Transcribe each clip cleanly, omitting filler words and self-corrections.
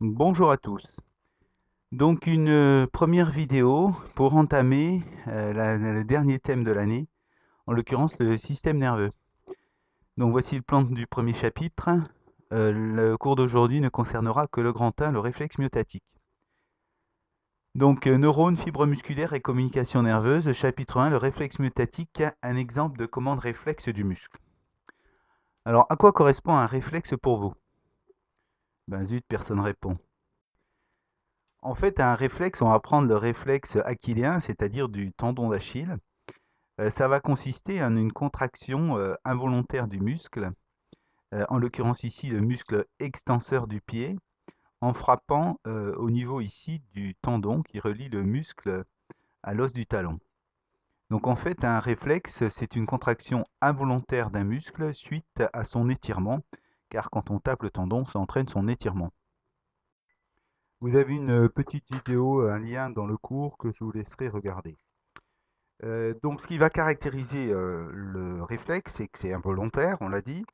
Bonjour à tous. Donc une première vidéo pour entamer le dernier thème de l'année, en l'occurrence le système nerveux. Donc voici le plan du premier chapitre. Le cours d'aujourd'hui ne concernera que le grand 1, le réflexe myotatique. Donc neurones, fibres musculaires et communication nerveuse. Chapitre 1, le réflexe myotatique, un exemple de commande réflexe du muscle. Alors à quoi correspond un réflexe pour vous? Ben zut, personne répond. En fait, un réflexe, on va prendre le réflexe achillien, c'est-à-dire du tendon d'Achille. Ça va consister en une contraction involontaire du muscle, en l'occurrence ici le muscle extenseur du pied, en frappant au niveau ici du tendon qui relie le muscle à l'os du talon. Donc en fait, un réflexe, c'est une contraction involontaire d'un muscle suite à son étirement, car quand on tape le tendon, ça entraîne son étirement. Vous avez une petite vidéo, un lien dans le cours que je vous laisserai regarder. Donc ce qui va caractériser le réflexe, c'est que c'est involontaire, on l'a dit.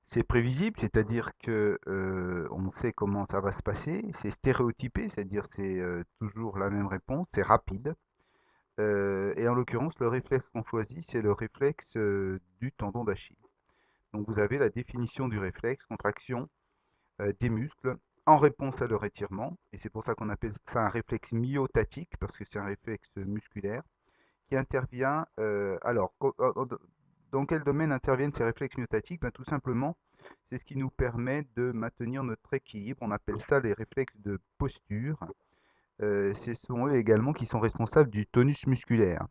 C'est prévisible, c'est-à-dire que on sait comment ça va se passer. C'est stéréotypé, c'est-à-dire c'est toujours la même réponse. C'est rapide. Et en l'occurrence, le réflexe qu'on choisit, c'est le réflexe du tendon d'Achille. Donc vous avez la définition du réflexe, contraction des muscles en réponse à leur étirement. Et c'est pour ça qu'on appelle ça un réflexe myotatique, parce que c'est un réflexe musculaire qui intervient. Dans quel domaine interviennent ces réflexes myotatiques? Ben, tout simplement, c'est ce qui nous permet de maintenir notre équilibre. On appelle ça les réflexes de posture. Ce sont eux également qui sont responsables du tonus musculaire.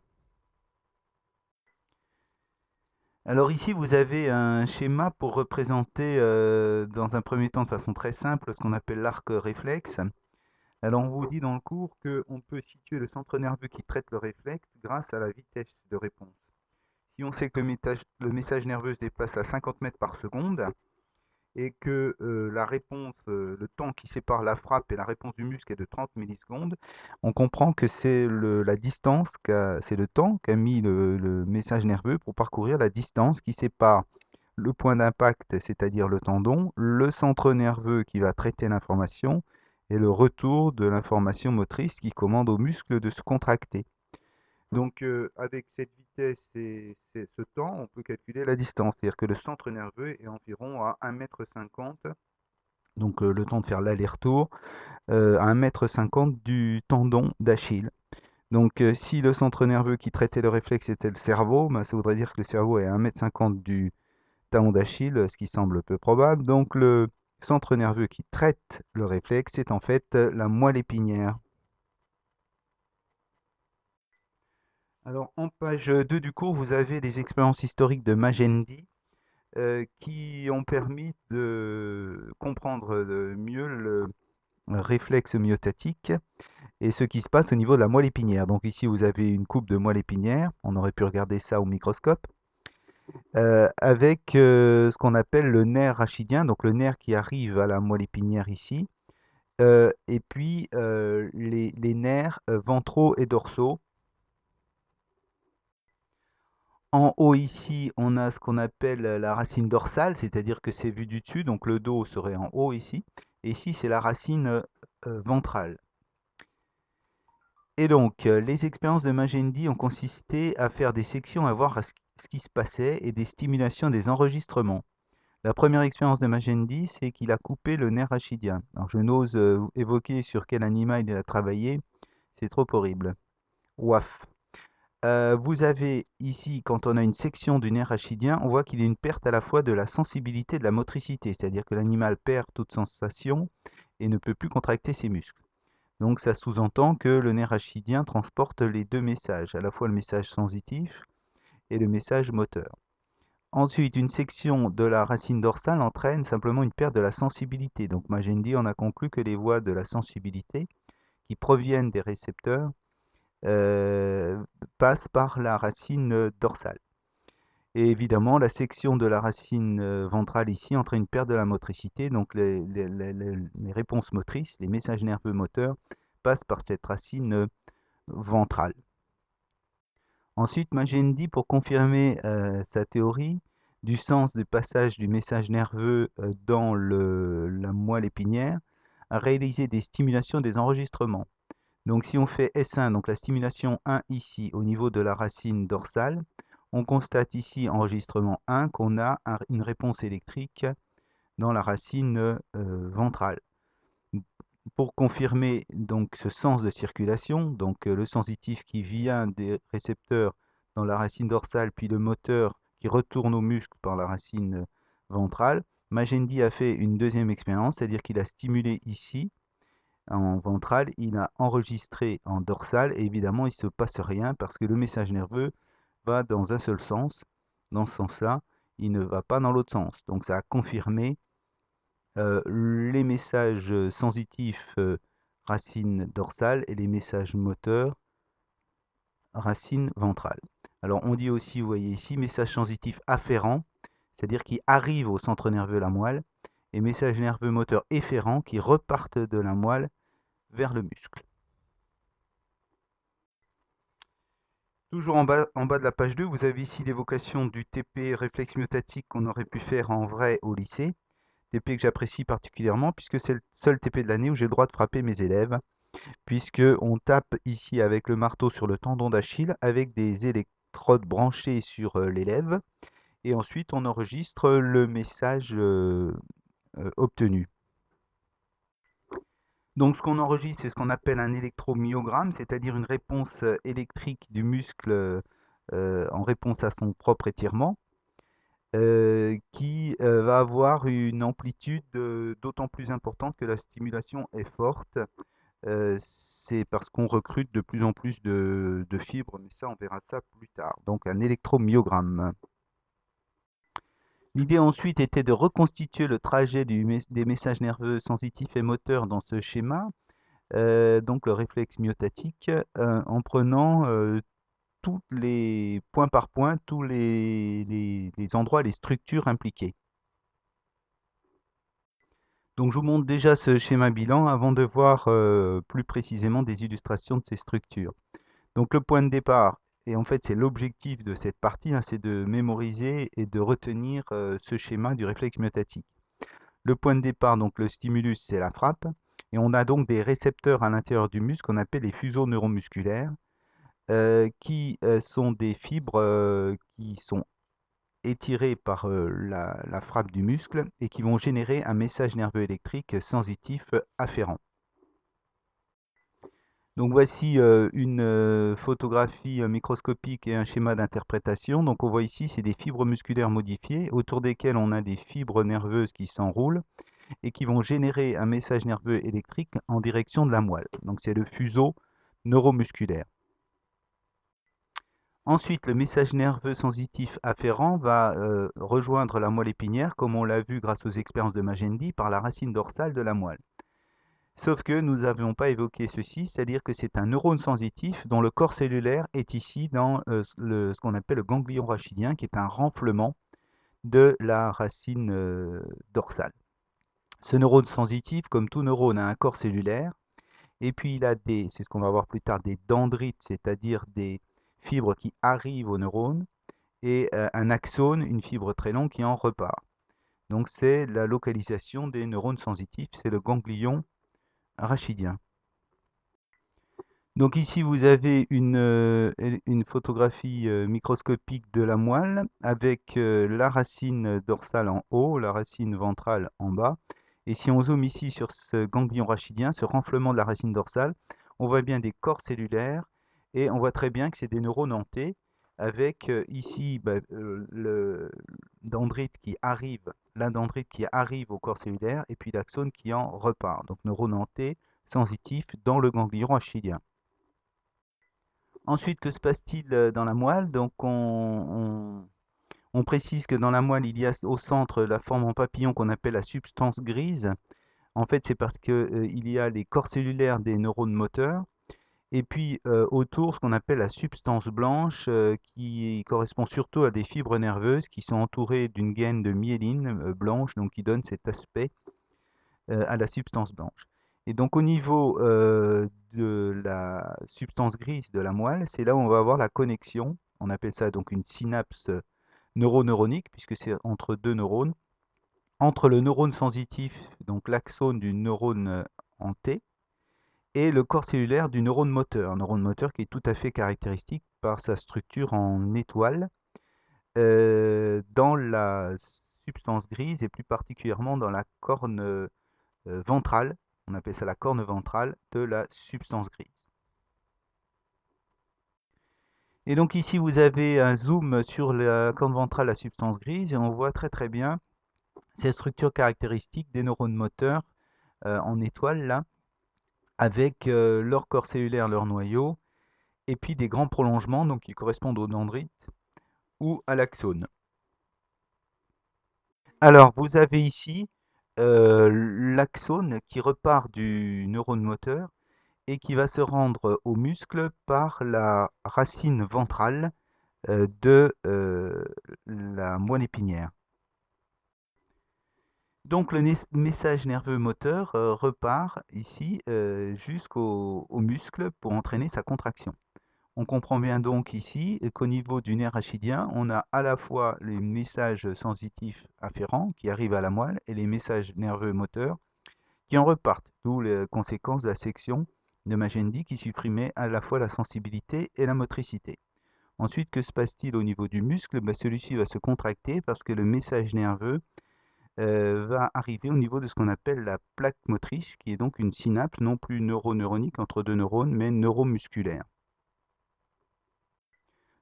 Alors ici, vous avez un schéma pour représenter dans un premier temps de façon très simple ce qu'on appelle l'arc réflexe. Alors on vous dit dans le cours qu'on peut situer le centre nerveux qui traite le réflexe grâce à la vitesse de réponse. Si on sait que le message nerveux se déplace à 50 mètres par seconde et que la réponse, le temps qui sépare la frappe et la réponse du muscle est de 30 millisecondes, on comprend que c'est la distance, c'est le temps qu'a mis le message nerveux pour parcourir la distance qui sépare le point d'impact, c'est-à-dire le tendon, le centre nerveux qui va traiter l'information et le retour de l'information motrice qui commande au muscle de se contracter. Donc, avec cette vitesse et ce temps, on peut calculer la distance. C'est-à-dire que le centre nerveux est environ à 1,50 m, donc le temps de faire l'aller-retour, à 1,50 m du tendon d'Achille. Donc, si le centre nerveux qui traitait le réflexe était le cerveau, ben, ça voudrait dire que le cerveau est à 1,50 m du talon d'Achille, ce qui semble peu probable. Donc, le centre nerveux qui traite le réflexe est en fait la moelle épinière. Alors, en page 2 du cours, vous avez les expériences historiques de Magendie qui ont permis de comprendre mieux le réflexe myotatique et ce qui se passe au niveau de la moelle épinière. Donc ici, vous avez une coupe de moelle épinière, on aurait pu regarder ça au microscope, avec ce qu'on appelle le nerf rachidien, donc le nerf qui arrive à la moelle épinière ici, et puis les nerfs ventraux et dorsaux. En haut ici, on a ce qu'on appelle la racine dorsale, c'est-à-dire que c'est vu du dessus, donc le dos serait en haut ici. Et ici, c'est la racine ventrale. Et donc, les expériences de Magendie ont consisté à faire des sections, à voir ce qui se passait et des stimulations des enregistrements. La première expérience de Magendie, c'est qu'il a coupé le nerf rachidien. Alors, je n'ose évoquer sur quel animal il a travaillé, c'est trop horrible. Ouaf. Vous avez ici, quand on a une section du nerf rachidien, on voit qu'il y a une perte à la fois de la sensibilité et de la motricité, c'est-à-dire que l'animal perd toute sensation et ne peut plus contracter ses muscles. Donc ça sous-entend que le nerf rachidien transporte les deux messages, à la fois le message sensitif et le message moteur. Ensuite, une section de la racine dorsale entraîne simplement une perte de la sensibilité. Donc Magendie en a conclu que les voies de la sensibilité, qui proviennent des récepteurs, passe par la racine dorsale. Et évidemment, la section de la racine ventrale ici entraîne une perte de la motricité, donc les réponses motrices, les messages nerveux moteurs passent par cette racine ventrale. Ensuite, Magendie, pour confirmer sa théorie du sens du passage du message nerveux dans la moelle épinière, à réaliser des stimulations des enregistrements. Donc si on fait S1, donc la stimulation 1 ici au niveau de la racine dorsale, on constate ici, enregistrement 1, qu'on a une réponse électrique dans la racine ventrale. Pour confirmer donc ce sens de circulation, donc le sensitif qui vient des récepteurs dans la racine dorsale, puis le moteur qui retourne au muscle par la racine ventrale, Magendie a fait une deuxième expérience, c'est-à-dire qu'il a stimulé ici, en ventral, il a enregistré en dorsal, et évidemment il ne se passe rien parce que le message nerveux va dans un seul sens. Dans ce sens-là, il ne va pas dans l'autre sens. Donc ça a confirmé les messages sensitifs racine dorsale et les messages moteurs racine ventrale. Alors on dit aussi, vous voyez ici, message sensitif afférent, c'est-à-dire qui arrive au centre nerveux la moelle, et message nerveux moteur efférent qui repartent de la moelle vers le muscle. Toujours en bas de la page 2, vous avez ici l'évocation du TP réflexe myotatique qu'on aurait pu faire en vrai au lycée. TP que j'apprécie particulièrement puisque c'est le seul TP de l'année où j'ai le droit de frapper mes élèves, puisque on tape ici avec le marteau sur le tendon d'Achille avec des électrodes branchées sur l'élève, et ensuite on enregistre le message obtenu. Donc ce qu'on enregistre, c'est ce qu'on appelle un électromyogramme, c'est-à-dire une réponse électrique du muscle en réponse à son propre étirement, qui va avoir une amplitude d'autant plus importante que la stimulation est forte. C'est parce qu'on recrute de plus en plus de fibres, mais ça, on verra ça plus tard. Donc un électromyogramme. L'idée ensuite était de reconstituer le trajet des messages nerveux sensitifs et moteurs dans ce schéma, donc le réflexe myotatique, en prenant tous les points par point, tous les endroits, les structures impliquées. Donc je vous montre déjà ce schéma bilan avant de voir plus précisément des illustrations de ces structures. Donc le point de départ, et en fait c'est l'objectif de cette partie, hein, c'est de mémoriser et de retenir ce schéma du réflexe myotatique. Le point de départ, donc le stimulus, c'est la frappe, et on a donc des récepteurs à l'intérieur du muscle qu'on appelle les fuseaux neuromusculaires, qui sont des fibres qui sont étirées par la frappe du muscle et qui vont générer un message nerveux électrique sensitif afférent. Donc voici une photographie microscopique et un schéma d'interprétation. Donc on voit ici, c'est des fibres musculaires modifiées autour desquelles on a des fibres nerveuses qui s'enroulent et qui vont générer un message nerveux électrique en direction de la moelle. Donc c'est le fuseau neuromusculaire. Ensuite, le message nerveux sensitif afférent va rejoindre la moelle épinière, comme on l'a vu grâce aux expériences de Magendie, par la racine dorsale de la moelle. Sauf que nous n'avions pas évoqué ceci, c'est-à-dire que c'est un neurone sensitif dont le corps cellulaire est ici dans ce qu'on appelle le ganglion rachidien, qui est un renflement de la racine dorsale. Ce neurone sensitif, comme tout neurone, a un corps cellulaire, et puis il a c'est ce qu'on va voir plus tard, des dendrites, c'est-à-dire des fibres qui arrivent au neurone, et un axone, une fibre très longue qui en repart. Donc c'est la localisation des neurones sensitifs, c'est le ganglion rachidien. Donc ici vous avez une photographie microscopique de la moelle avec la racine dorsale en haut, la racine ventrale en bas. Et si on zoome ici sur ce ganglion rachidien, ce renflement de la racine dorsale, on voit bien des corps cellulaires et on voit très bien que c'est des neurones hantés avec ici le dendrite qui arrive, la dendrite qui arrive au corps cellulaire et puis l'axone qui en repart. Donc neurone hanté sensitif dans le ganglion rachidien. Ensuite, que se passe-t-il dans la moelle? Donc, on précise que dans la moelle, il y a au centre la forme en papillon qu'on appelle la substance grise. En fait, c'est parce qu'il y a les corps cellulaires des neurones moteurs. Et puis, autour, ce qu'on appelle la substance blanche, qui correspond surtout à des fibres nerveuses qui sont entourées d'une gaine de myéline blanche, donc qui donne cet aspect à la substance blanche. Et donc au niveau de la substance grise de la moelle, c'est là où on va avoir la connexion. On appelle ça donc une synapse neuroneuronique, puisque c'est entre deux neurones, entre le neurone sensitif, donc l'axone du neurone en T, et le corps cellulaire du neurone moteur. Un neurone moteur qui est tout à fait caractéristique par sa structure en étoile dans la substance grise et plus particulièrement dans la corne ventrale. On appelle ça la corne ventrale de la substance grise. Et donc ici, vous avez un zoom sur la corne ventrale, la substance grise, et on voit très bien cette structure caractéristique des neurones moteurs en étoile là, avec leur corps cellulaire, leur noyau, et puis des grands prolongements donc qui correspondent aux dendrites ou à l'axone. Alors, vous avez ici l'axone qui repart du neurone moteur et qui va se rendre au muscle par la racine ventrale de la moelle épinière. Donc le message nerveux moteur repart ici jusqu'au muscle pour entraîner sa contraction. On comprend bien donc ici qu'au niveau du nerf rachidien, on a à la fois les messages sensitifs afférents qui arrivent à la moelle et les messages nerveux moteurs qui en repartent, d'où les conséquences de la section de Magendie qui supprimait à la fois la sensibilité et la motricité. Ensuite, que se passe-t-il au niveau du muscle? Celui-ci va se contracter parce que le message nerveux va arriver au niveau de ce qu'on appelle la plaque motrice, qui est donc une synapse non plus neuroneuronique entre deux neurones, mais neuromusculaire.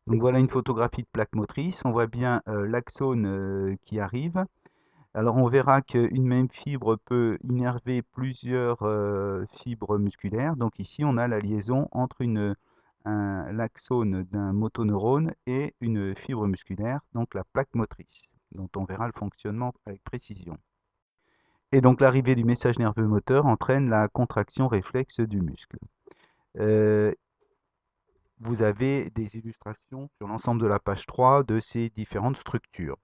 Donc voilà une photographie de plaque motrice. On voit bien l'axone qui arrive. Alors on verra qu'une même fibre peut innerver plusieurs fibres musculaires. Donc ici on a la liaison entre l'axone d'un motoneurone et une fibre musculaire, donc la plaque motrice, dont on verra le fonctionnement avec précision. Et donc l'arrivée du message nerveux moteur entraîne la contraction réflexe du muscle. Euh, vous avez des illustrations sur l'ensemble de la page 3 de ces différentes structures.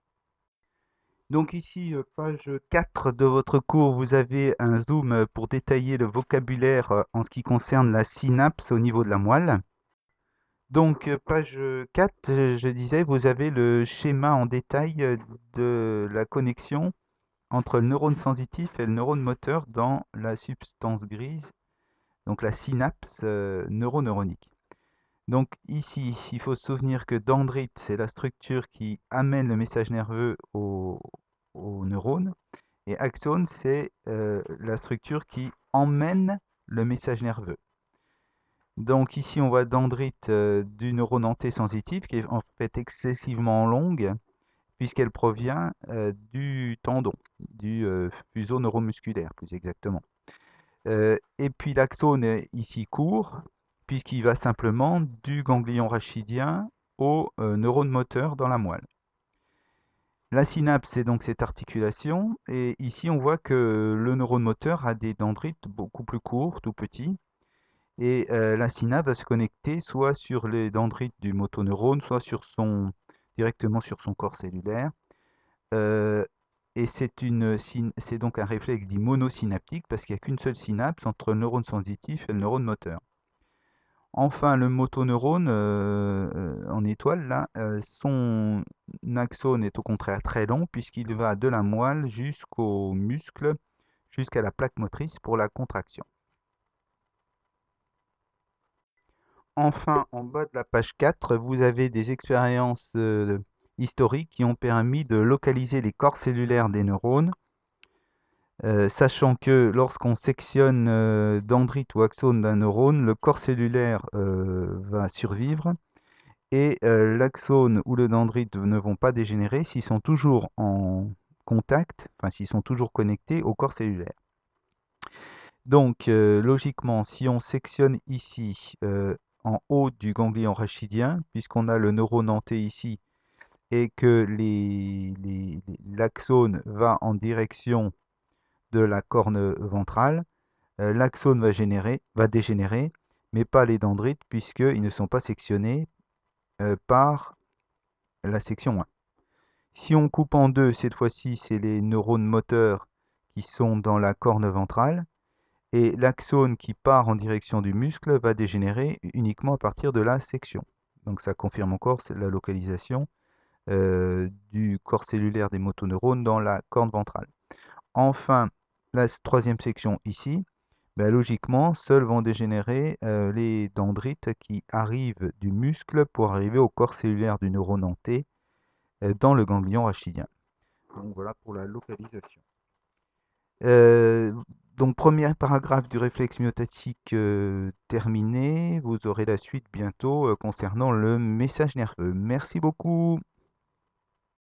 Donc ici, page 4 de votre cours, vous avez un zoom pour détailler le vocabulaire en ce qui concerne la synapse au niveau de la moelle. Donc page 4, je disais, vous avez le schéma en détail de la connexion entre le neurone sensitif et le neurone moteur dans la substance grise, donc la synapse neuroneuronique. Donc ici, il faut se souvenir que dendrite, c'est la structure qui amène le message nerveux au neurone, et axone, c'est la structure qui emmène le message nerveux. Donc ici, on voit dendrite du neurone en T sensitif, qui est en fait excessivement longue, puisqu'elle provient du tendon, du fuseau neuromusculaire plus exactement. Et puis l'axone est ici court, puisqu'il va simplement du ganglion rachidien au neurone moteur dans la moelle. La synapse, c'est donc cette articulation, et ici on voit que le neurone moteur a des dendrites beaucoup plus courts, tout petits, et la synapse va se connecter soit sur les dendrites du motoneurone, soit directement sur son corps cellulaire. Et c'est donc un réflexe dit monosynaptique parce qu'il n'y a qu'une seule synapse entre le neurone sensitif et le neurone moteur. Enfin, le motoneurone en étoile, là, son axone est au contraire très long puisqu'il va de la moelle jusqu'au muscle, jusqu'à la plaque motrice pour la contraction. Enfin, en bas de la page 4, vous avez des expériences historiques qui ont permis de localiser les corps cellulaires des neurones, sachant que lorsqu'on sectionne dendrite ou axone d'un neurone, le corps cellulaire va survivre et l'axone ou le dendrite ne vont pas dégénérer s'ils sont toujours en contact, enfin s'ils sont toujours connectés au corps cellulaire. Donc logiquement, si on sectionne ici en haut du ganglion rachidien, puisqu'on a le neurone en T ici, et que l'axone va en direction de la corne ventrale, l'axone va dégénérer, mais pas les dendrites, puisqu'ils ne sont pas sectionnés par la section 1. Si on coupe en deux, cette fois-ci, c'est les neurones moteurs qui sont dans la corne ventrale, et l'axone qui part en direction du muscle va dégénérer uniquement à partir de la section. Donc ça confirme encore la localisation du corps cellulaire des motoneurones dans la corne ventrale. enfin, la troisième section ici, ben, logiquement, seuls vont dégénérer les dendrites qui arrivent du muscle pour arriver au corps cellulaire du neurone en T dans le ganglion rachidien. Donc voilà pour la localisation. Euh, donc premier paragraphe du réflexe myotatique terminé. Vous aurez la suite bientôt concernant le message nerveux. Merci beaucoup.